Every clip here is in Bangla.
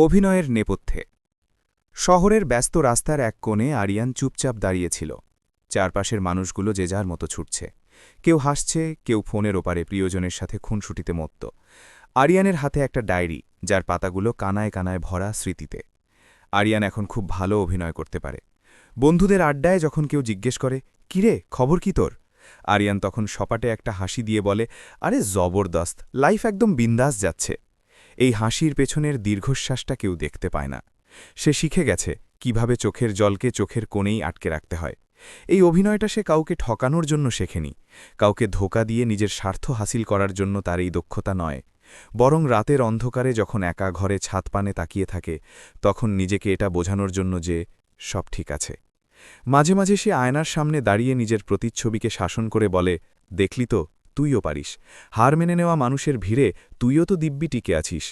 অভিনয়ের নেপথ্যে শহরের ব্যস্ত রাস্তার এক কোণে আরিয়ান চুপচাপ দাঁড়িয়েছিল। চারপাশের মানুষগুলো যে যার মতো ছুটছে, কেউ হাসছে, কেউ ফোনের ওপারে প্রিয়জনের সাথে খুনসুটিতে মত্ত। আরিয়ানের হাতে একটা ডায়েরি, যার পাতাগুলো কানায় কানায় ভরা স্মৃতিতে। আরিয়ান এখন খুব ভালো অভিনয় করতে পারে। বন্ধুদের আড্ডায় যখন কেউ জিজ্ঞেস করে, কিরে খবর কি তোর, আরিয়ান তখন সপাটে একটা হাসি দিয়ে বলে, আরে জবরদস্ত, লাইফ একদম বিন্দাস যাচ্ছে। এই হাসির পেছনের দীর্ঘশ্বাসটা কেউ দেখতে পায় না। সে শিখে গেছে কিভাবে চোখের জলকে চোখের কোণেই আটকে রাখতে হয়। এই অভিনয়টা সে কাউকে ঠকানোর জন্য শেখেনি, কাউকে ধোঁকা দিয়ে নিজের স্বার্থ হাসিল করার জন্য তার এই দক্ষতা নয়। বরং রাতের অন্ধকারে যখন একা ঘরে ছাদ পানে তাকিয়ে থাকে, তখন নিজেকে এটা বোঝানোর জন্য যে সব ঠিক আছে। মাঝে মাঝে সে আয়নার সামনে দাঁড়িয়ে নিজের প্রতিচ্ছবিকে শাসন করে বলে, দেখলি তো, তুইও পারিস। হার মেনে নেওয়া মানুষের ভিড়ে তুইও তো দিব্যি টিকে আছিস।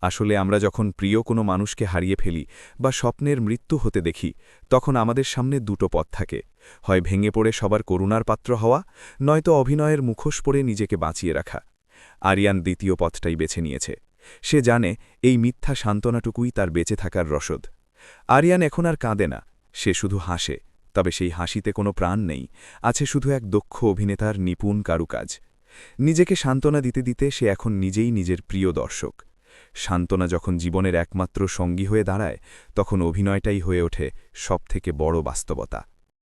আসলে আমরা যখন প্রিয় কোনো মানুষকে হারিয়ে ফেলি বা স্বপ্নের মৃত্যু হতে দেখি, তখন আমাদের সামনে দুটো পথ থাকে, হয় ভেঙে পড়ে সবার করুণার পাত্র হওয়া, নয়তো অভিনয়ের মুখোশ পরে নিজেকে বাঁচিয়ে রাখা। আরিয়ান দ্বিতীয় পথটাই বেছে নিয়েছে। সে জানে এই মিথ্যা সান্ত্বনাটুকুই তার বেঁচে থাকার রসদ। আরিয়ান এখন আর কাঁদে না, সে শুধু হাসে, তবে সেই হাসিতে কোনো প্রাণ নেই, আছে শুধু এক দক্ষ অভিনেতার নিপুণ কারুকাজ। নিজেকে সান্ত্বনা দিতে দিতে সে এখন নিজেই নিজের প্রিয় দর্শক। সান্ত্বনা যখন জীবনের একমাত্র সঙ্গী হয়ে দাঁড়ায়, তখন অভিনয়টাই হয়ে ওঠে সবথেকে বড় বাস্তবতা।